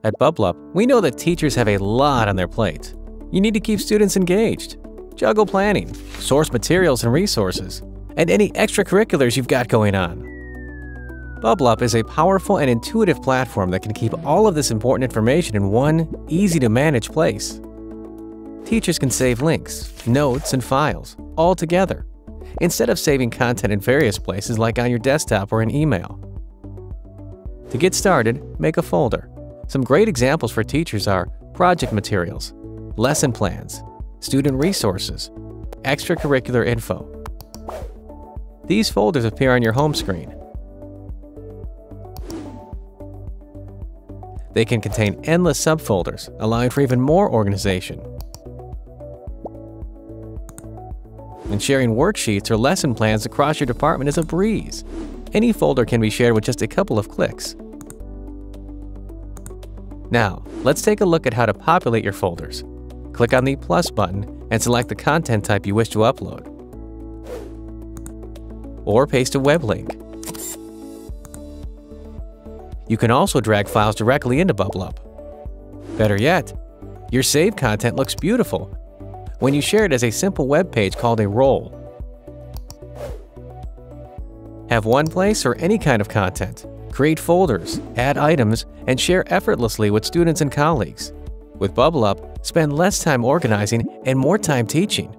At Bublup, we know that teachers have a lot on their plate. You need to keep students engaged, juggle planning, source materials and resources, and any extracurriculars you've got going on. Bublup is a powerful and intuitive platform that can keep all of this important information in one, easy-to-manage place. Teachers can save links, notes, and files all together, instead of saving content in various places like on your desktop or in email. To get started, make a folder. Some great examples for teachers are project materials, lesson plans, student resources, extracurricular info. These folders appear on your home screen. They can contain endless subfolders, allowing for even more organization. And sharing worksheets or lesson plans across your department is a breeze. Any folder can be shared with just a couple of clicks. Now, let's take a look at how to populate your folders. Click on the plus button and select the content type you wish to upload. Or paste a web link. You can also drag files directly into Bublup. Better yet, your saved content looks beautiful when you share it as a simple web page called a roll. Have one place or any kind of content. Create folders, add items, and share effortlessly with students and colleagues. With Bublup, spend less time organizing and more time teaching.